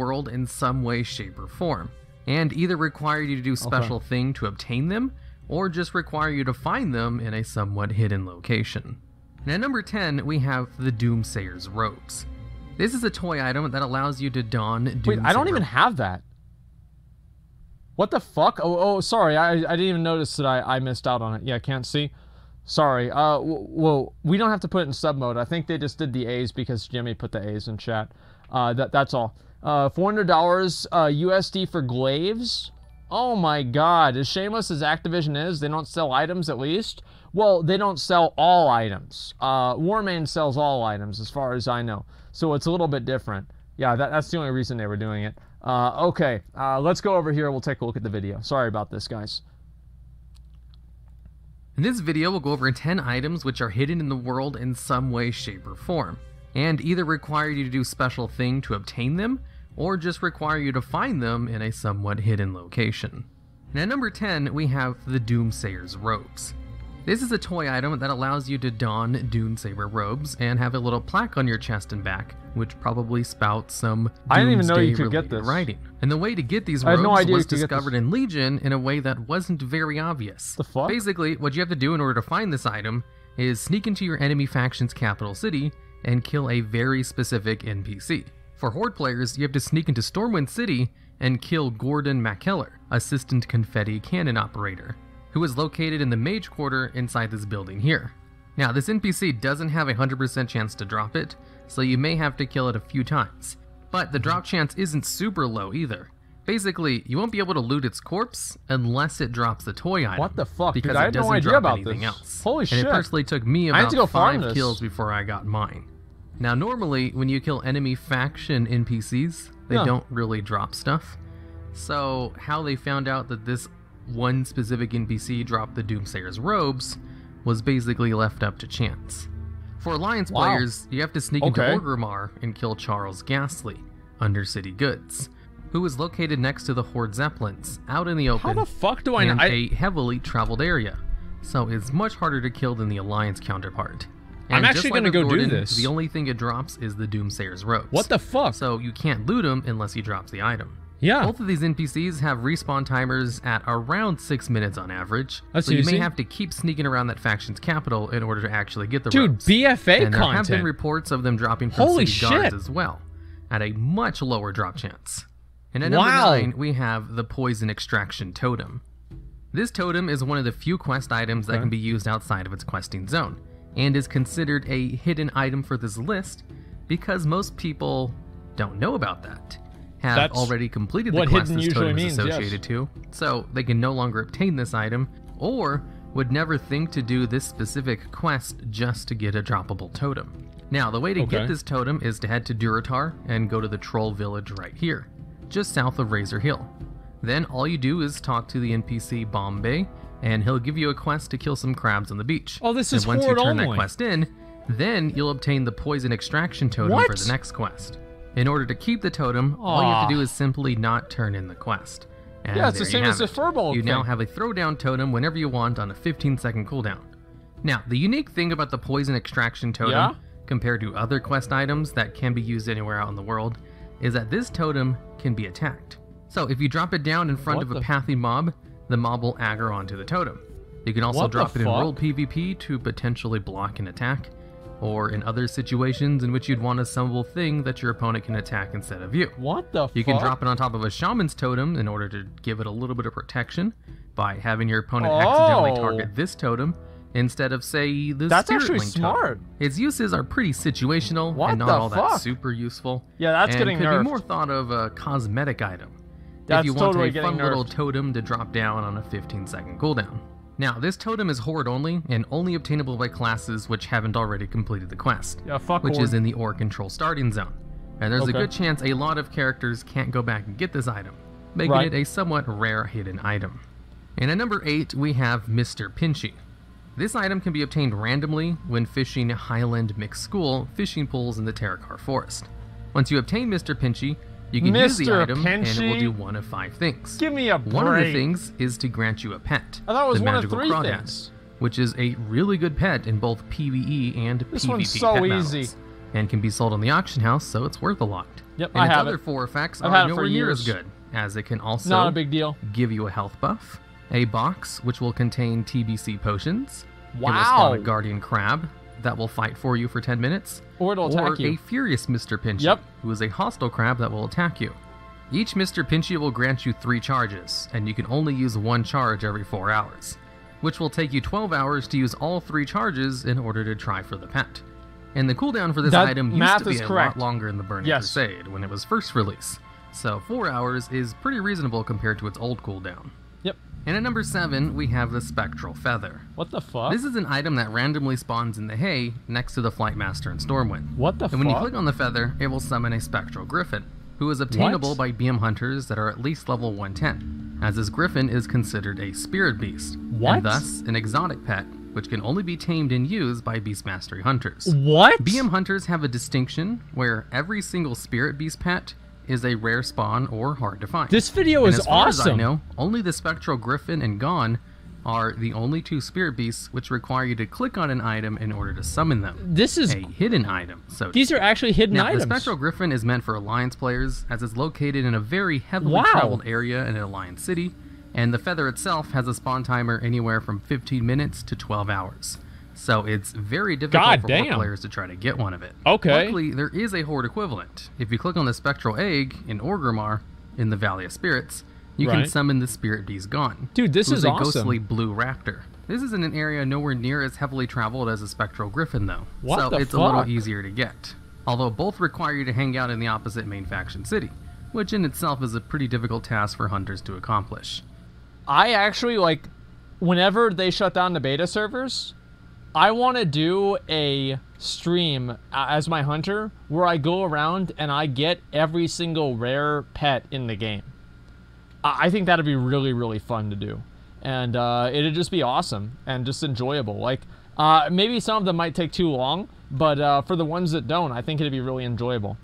world in some way, shape, or form, and either require you to do special thing to obtain them, or just require you to find them in a somewhat hidden location. And at number 10, we have the Doomsayers Robes. This is a toy item that allows you to don Doomsayer. Wait, I don't even have that. What the fuck? Oh, sorry, I didn't even notice that I missed out on it. Yeah, can't see. Sorry. Well, we don't have to put it in sub mode. I think they just did the A's because Jimmy put the A's in chat. That's all. $400 USD for glaives. Oh my god, as shameless as Activision is, they don't sell items at least. Well, they don't sell all items. Warmane sells all items as far as I know. So it's a little bit different. Yeah, that's the only reason they were doing it. Okay, let's go over here. We'll take a look at the video. Sorry about this, guys. In this video, we'll go over 10 items which are hidden in the world in some way, shape, or form, and either require you to do special thing to obtain them, or just require you to find them in a somewhat hidden location. And at number 10, we have the Doomsayers Robes. This is a toy item that allows you to don Doomsayer robes and have a little plaque on your chest and back, which probably spouts some I didn't even know you could get this. writing. And the way to get these robes was discovered in Legion in a way that wasn't very obvious. The fuck? Basically, what you have to do in order to find this item is sneak into your enemy faction's capital city and kill a very specific NPC. For Horde players, you have to sneak into Stormwind City and kill Gordon McKellar, Assistant Confetti Cannon Operator, who is located in the Mage Quarter inside this building here. Now, this NPC doesn't have a 100% chance to drop it, so you may have to kill it a few times. But the drop chance isn't super low either. Basically, you won't be able to loot its corpse unless it drops the toy item. What the fuck? Because I it had no doesn't idea drop about anything this. else. Holy shit. And it personally took me I had about to go 5 kills before I got mine. Now, normally, when you kill enemy faction NPCs, they don't really drop stuff. So, how they found out that this one specific NPC dropped the Doomsayers Robes was basically left up to chance. For Alliance players, you have to sneak into Orgrimmar and kill Charles Ghastly, Undercity Goods, who is located next to the Horde Zeppelins, out in the open. How the fuck do I know? In a heavily traveled area, so it's much harder to kill than the Alliance counterpart. And I'm actually going to go do this. The only thing it drops is the Doomsayers Robes. What the fuck? So you can't loot them unless he drops the item. Yeah. Both of these NPCs have respawn timers at around 6 minutes on average. That's so you easy. may have to keep sneaking around that faction's capital in order to actually get the Dude, robes. BFA and content. there have been reports of them dropping from Holy city guards shit. as well, at a much lower drop chance. And at number 9, we have the Poison Extraction Totem. This totem is one of the few quest items that can be used outside of its questing zone, and is considered a hidden item for this list because most people don't know about that. Have already completed the quest this totem is associated to, so they can no longer obtain this item, or would never think to do this specific quest just to get a droppable totem. Now, the way to get this totem is to head to Durotar and go to the Troll Village right here, just south of Razor Hill. Then all you do is talk to the NPC Bombay, and he'll give you a quest to kill some crabs on the beach. Oh, this is once you turn that quest in, then you'll obtain the Poison Extraction Totem for the next quest. In order to keep the totem, all you have to do is simply not turn in the quest. And yeah, it's the same as the Furbolg You now have a throwdown totem whenever you want on a 15-second cooldown. Now, the unique thing about the Poison Extraction Totem, compared to other quest items that can be used anywhere out in the world, is that this totem can be attacked. So if you drop it down in front of a pathy mob, the mob will aggro onto the totem. You can also drop it in world PvP to potentially block an attack, or in other situations in which you'd want a summonable thing that your opponent can attack instead of you. What the fuck? You can drop it on top of a shaman's totem in order to give it a little bit of protection by having your opponent accidentally target this totem instead of, say, the Spirit Link totem. Its uses are pretty situational and not all that super useful. Yeah, that's getting nerfed. Could be more thought of a cosmetic item. That's if you want totally a fun little totem to drop down on a 15-second cooldown. Now, this totem is Horde only, and only obtainable by classes which haven't already completed the quest, which is in the Ore Control starting zone. And there's a good chance a lot of characters can't go back and get this item, making it a somewhat rare hidden item. And at number 8, we have Mr. Pyncheon. This item can be obtained randomly when fishing Highland Mixed School fishing pools in the Terrakar Forest. Once you obtain Mr. Pyncheon, you can use the item, and it will do one of 5 things. Give me a break. One of the things is to grant you a pet. I thought it was the one of magical 3 crawdad, things. which is a really good pet in both PvE and this PvP one's so pet easy. battles. and can be sold on the auction house, so it's worth a lot. Yep, and I its have other it. 4 effects I've are had it for nowhere near as years. good, as it can also Not a big deal. give you a health buff, a box which will contain TBC potions, it will Wow. spawn a guardian crab that will fight for you for 10 minutes, Or it'll attack you. a furious Mr. Pyncheon, Yep. who is a hostile crab that will attack you. Each Mr. Pyncheon will grant you 3 charges, and you can only use 1 charge every 4 hours, which will take you 12 hours to use all 3 charges in order to try for the pet. And the cooldown for this That item used math to be is a correct. lot longer in the Burning Yes. Crusade when it was first released, so 4 hours is pretty reasonable compared to its old cooldown. Yep. And at number 7, we have the Spectral Feather. What the fuck? This is an item that randomly spawns in the hay next to the Flightmaster and Stormwind. What the And fuck? when you click on the feather, it will summon a Spectral Griffin, who is obtainable What? by BM hunters that are at least level 110, as this Griffin is considered a spirit beast, What? and thus an exotic pet, which can only be tamed and used by Beast Mastery hunters. What? BM hunters have a distinction where every single spirit beast pet is a rare spawn or hard to find. This video And is as far as I awesome. know, only the Spectral Griffin and Gone are the only 2 spirit beasts which require you to click on an item in order to summon them. This is. A hidden item, so to These are speak. actually hidden Now, items. the Spectral Griffin is meant for Alliance players, as it's located in a very heavily Wow. traveled area in an Alliance city, and the feather itself has a spawn timer anywhere from 15 minutes to 12 hours. So it's very difficult God for damn. Horde players to try to get one of it. Okay. Luckily, there is a Horde equivalent. If you click on the Spectral Egg in Orgrimmar, in the Valley of Spirits, you can Right. summon the Spirit Beast Gone. Dude, this who's is a awesome. ghostly blue raptor. This is in an area nowhere near as heavily traveled as a Spectral Griffin, though. What so the it's a little fuck? easier to get. Although both require you to hang out in the opposite main faction city, which in itself is a pretty difficult task for hunters to accomplish. I actually, like, whenever they shut down the beta servers, I want to do a stream as my hunter where I go around and I get every single rare pet in the game. I think that'd be really, really fun to do. And it'd just be awesome and just enjoyable. Like, maybe some of them might take too long, but for the ones that don't, I think it'd be really enjoyable.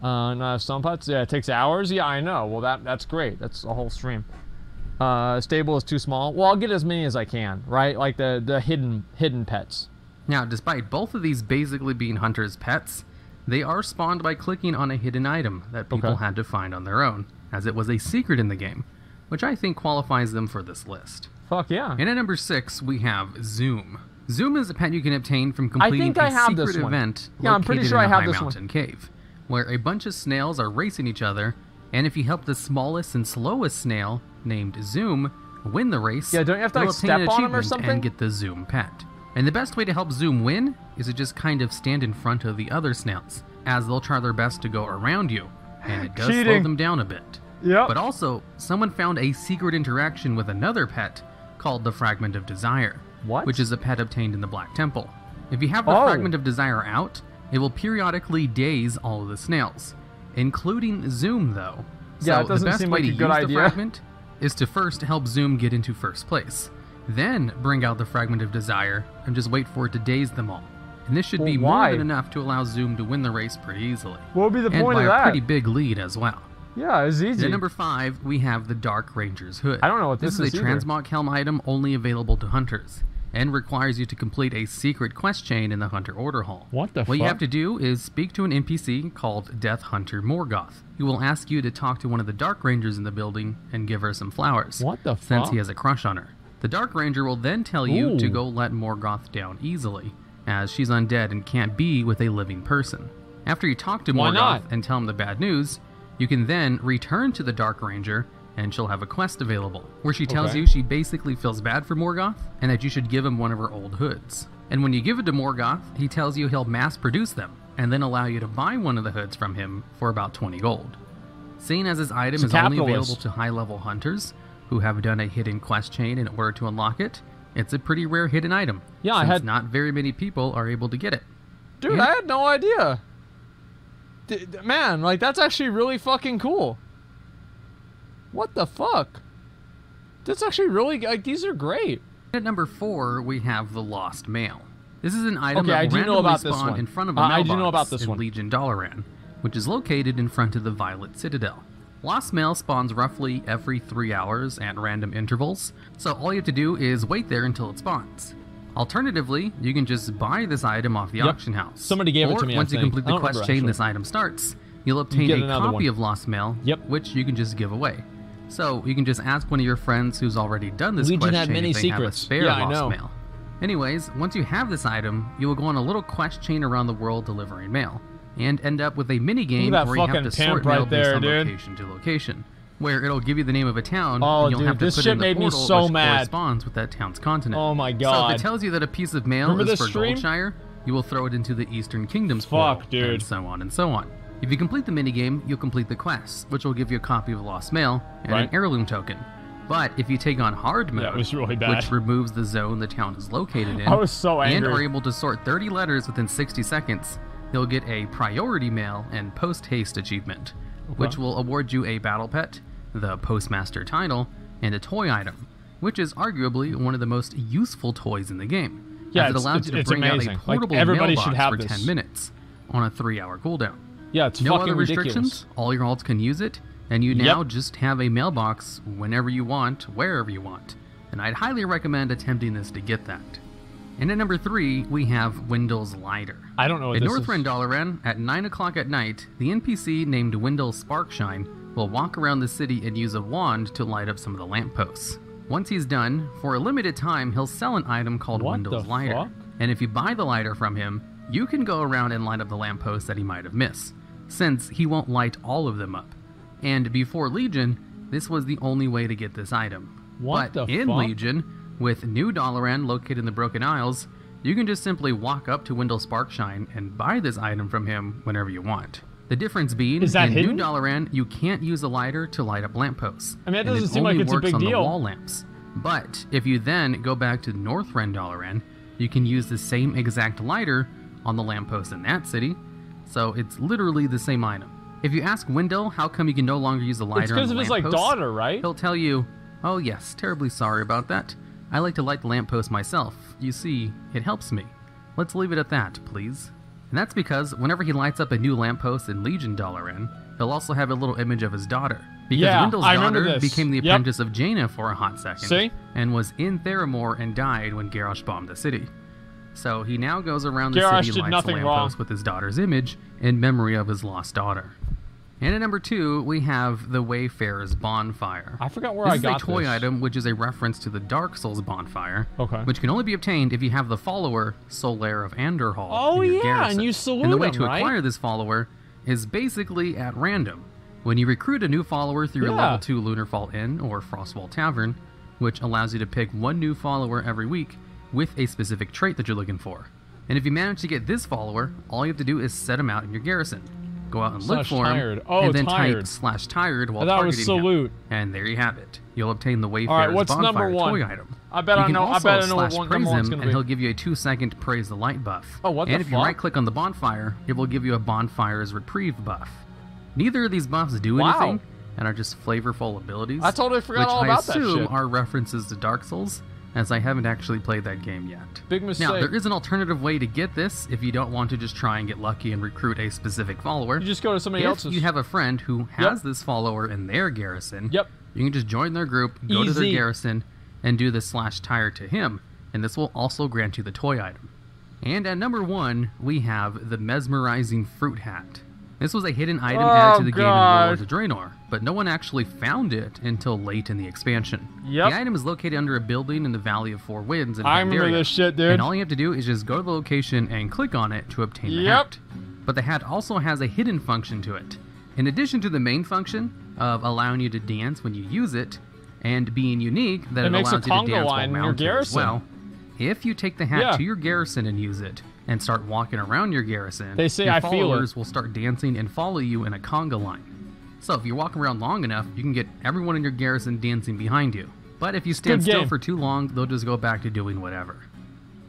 Some pets, yeah, it takes hours. Yeah, I know. Well, that's great. That's a whole stream. Stable is too small. Well, I'll get as many as I can, right? Like the hidden pets. Now, despite both of these basically being hunters' pets, they are spawned by clicking on a hidden item that people Okay. had to find on their own, as it was a secret in the game, which I think qualifies them for this list. Fuck yeah. And at number 6, we have Zoom. Zoom is a pet you can obtain from completing think I a have secret this one. event Yeah, I'm pretty located sure in I a have high this one. mountain cave, where a bunch of snails are racing each other, and if you help the smallest and slowest snail, named Zoom, win the race, Yeah, don't you have to, you'll like, obtain step an on 'em or achievement something? and get the Zoom pet. And the best way to help Zoom win is to just kind of stand in front of the other snails, as they'll try their best to go around you, and it does slow Cheating. them down a bit. Yep. But also, someone found a secret interaction with another pet called the Fragment of Desire, What? which is a pet obtained in the Black Temple. If you have the Oh. Fragment of Desire out, it will periodically daze all of the snails, including Zoom, though. Yeah, So it doesn't the best seem way like to a good use idea. the fragment is to first help Zoom get into first place, then bring out the Fragment of Desire and just wait for it to daze them all. And this should Well, be why? more than enough to allow Zoom to win the race pretty easily. What would be the and point by of a that? pretty big lead as well. Yeah, it's easy. At number 5, we have the Dark Ranger's Hood. I don't know what this is is a either. transmog helm item only available to hunters, and requires you to complete a secret quest chain in the Hunter Order Hall. What the What you fuck? have to do is speak to an NPC called Death Hunter Morgoth, who will ask you to talk to one of the Dark Rangers in the building and give her some flowers. What the Since fuck? he has a crush on her. The Dark Ranger will then tell you to Ooh. go let Morgoth down easily, as she's undead and can't be with a living person. After you talk to Why Morgoth not? and tell him the bad news, you can then return to the Dark Ranger and she'll have a quest available, where she tells Okay. you she basically feels bad for Morgoth and that you should give him one of her old hoods. And when you give it to Morgoth, he tells you he'll mass produce them and then allow you to buy one of the hoods from him for about 20 gold. Seeing as this item It's is only capitalist. available to high-level hunters who have done a hidden quest chain in order to unlock it, it's a pretty rare hidden item. Yeah, I since had- not very many people are able to get it. Dude, Yeah. I had no idea. Man, like, that's actually really fucking cool. What the fuck? That's actually really, like, these are great. At number 4, we have the Lost Mail. This is an item Okay, that I will do know randomly about this spawn one. in front of a I mailbox do know about this in one. Legion Dalaran, which is located in front of the Violet Citadel. Lost Mail spawns roughly every 3 hours at random intervals, so all you have to do is wait there until it spawns. Alternatively, you can just buy this item off the auction house. Somebody gave it to me, Once you complete the quest chain this item starts, you'll obtain a copy of Lost Mail, which you can just give away. So you can just ask one of your friends who's already done this quest chain if they have a spare Lost Mail. Anyways, once you have this item, you will go on a little quest chain around the world delivering mail, and end up with a mini game where you have to sort mail based on location to location, where it'll give you the name of a town, and you'll have to put it in the portal which corresponds with that town's continent. Oh my god. So if it tells you that a piece of mail is for Goldshire, you will throw it into the Eastern Kingdom's portal, and so on and so on. If you complete the minigame, you'll complete the quest, which will give you a copy of Lost Mail and an heirloom token. But if you take on hard mode, was really bad. which removes the zone the town is located in, I was so angry. and are able to sort 30 letters within 60 seconds, you'll get a priority mail and post-haste achievement, which will award you a battle pet, the postmaster title, and a toy item, which is arguably one of the most useful toys in the game, as it allows you to bring out a portable mailbox for 10 minutes on a 3-hour cooldown. Yeah, it's no fucking other ridiculous. restrictions, all your alts can use it, and you now just have a mailbox whenever you want, wherever you want. And I'd highly recommend attempting this to get that. And at number 3, we have Wendells Lighter. I don't know what this is. In Northrend Dalaran, at 9 o'clock at night, the NPC named Wendells Sparkshine will walk around the city and use a wand to light up some of the lampposts. Once he's done, for a limited time, he'll sell an item called Wendells Lighter. And if you buy the lighter from him, you can go around and light up the lampposts that he might have missed, since he won't light all of them up. And before Legion, this was the only way to get this item. But in Legion, with New Dalaran located in the Broken Isles, you can just simply walk up to Wendells Sparkshine and buy this item from him whenever you want. The difference being, in New Dalaran, you can't use a lighter to light up lampposts. I mean, it doesn't seem like it's a big deal. Wall lamps. But if you then go back to Northrend Dalaran, you can use the same exact lighter on the lamppost in that city. So it's literally the same item. If you ask Wendell how come you can no longer use the lighter on the lamppost, it's because of his daughter, right? He'll tell you, oh yes, terribly sorry about that. I like to light the lamppost myself. You see, it helps me. Let's leave it at that, please. And that's because whenever he lights up a new lamppost in Legion Dalaran, he'll also have a little image of his daughter. Because Wendell's daughter became the apprentice of Jaina for a hot second, and was in Theramore and died when Garrosh bombed the city. So he now goes around the city and lights the lamppost with his daughter's image in memory of his lost daughter. And at number 2, we have the Wayfarers Bonfire. I forgot where I got this. This is a toy item, which is a reference to the Dark Souls Bonfire, okay, which can only be obtained if you have the follower, Solaire of Anderhall, oh, in your yeah, garrison. And you salute And the way him, to acquire this follower is basically at random. When you recruit a new follower through your level 2 Lunarfall Inn or Frostwall Tavern, which allows you to pick one new follower every week with a specific trait that you're looking for. And if you manage to get this follower, all you have to do is set him out in your garrison. Go out and look for him, and then type /tired while targeting him. And there you have it. You'll obtain the Wayfarers Bonfire toy item. I bet I know. I bet I know what praise number one's him, gonna and be. he'll give you a 2-second praise the light buff. Oh, what the fuck? And if you right-click on the bonfire, it will give you a bonfire's reprieve buff. Neither of these buffs do anything, and are just flavorful abilities. I totally forgot all about that shit. Which I assume are references to Dark Souls, as I haven't actually played that game yet. Big mistake. Now, there is an alternative way to get this if you don't want to just try and get lucky and recruit a specific follower. You just go to somebody else's. If you have a friend who has this follower in their garrison, you can just join their group, go to their garrison, and do the /tire to him, and this will also grant you the toy item. And at number 1, we have the Mesmerizing Fruit Hat. This was a hidden item added to the game in Warlords of Draenor, but no one actually found it until late in the expansion. The item is located under a building in the Valley of Four Winds in Pandaria. I remember this shit, dude. And all you have to do is just go to the location and click on it to obtain the hat. But the hat also has a hidden function to it. In addition to the main function of allowing you to dance when you use it, and being unique that it allows you to dance while mounted as well, if you take the hat to your garrison and use it, and start walking around your garrison, your followers will start dancing and follow you in a conga line. So if you walk around long enough, you can get everyone in your garrison dancing behind you. But if you stand still for too long, they'll just go back to doing whatever.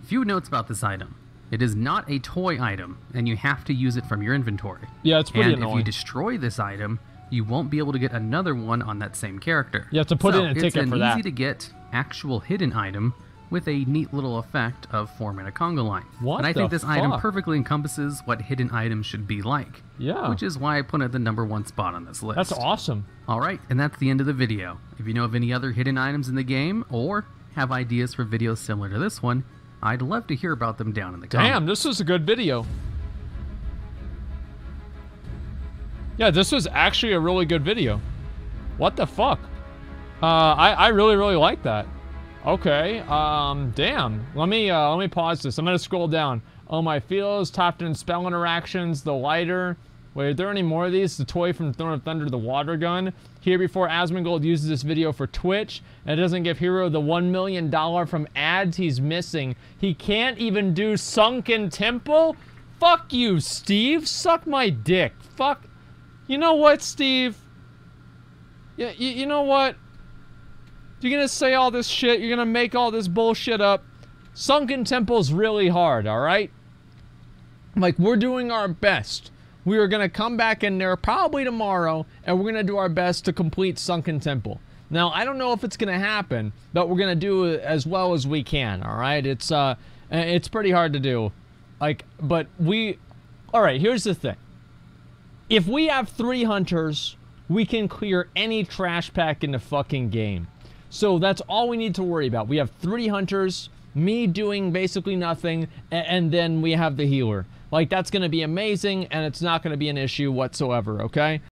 Few notes about this item. It is not a toy item, and you have to use it from your inventory. Yeah, it's pretty annoying. And if you destroy this item, you won't be able to get another one on that same character. You have to put in a ticket for that. It's an easy to get actual hidden item with a neat little effect of forming a conga line. And I think this item perfectly encompasses what hidden items should be like. Which is why I put it at the number 1 spot on this list. That's awesome. Alright, and that's the end of the video. If you know of any other hidden items in the game, or have ideas for videos similar to this one, I'd love to hear about them down in the comments. Damn, this was a good video. Yeah, this was actually a really good video. What the fuck? I really, really like that. Okay, damn. Let me pause this. I'm gonna scroll down. Oh, my feels, top 10 spell interactions, the lighter. Wait, are there any more of these? The toy from Throne of Thunder, the water gun. Here before Asmongold uses this video for Twitch, and it doesn't give Hero the $1 million from ads he's missing. He can't even do Sunken Temple? Fuck you, Steve. Suck my dick. Fuck. You know what, Steve? Yeah, you know what? You're gonna say all this shit, you're gonna make all this bullshit up. Sunken Temple's really hard, alright? Like, we're doing our best. We are gonna come back in there probably tomorrow, and we're gonna do our best to complete Sunken Temple. Now, I don't know if it's gonna happen, but we're gonna do it as well as we can, alright? It's pretty hard to do. Like, but we... Alright, here's the thing. If we have 3 hunters, we can clear any trash pack in the fucking game. So that's all we need to worry about. We have 3 hunters, me doing basically nothing, and then we have the healer. Like, that's going to be amazing, and it's not going to be an issue whatsoever, okay?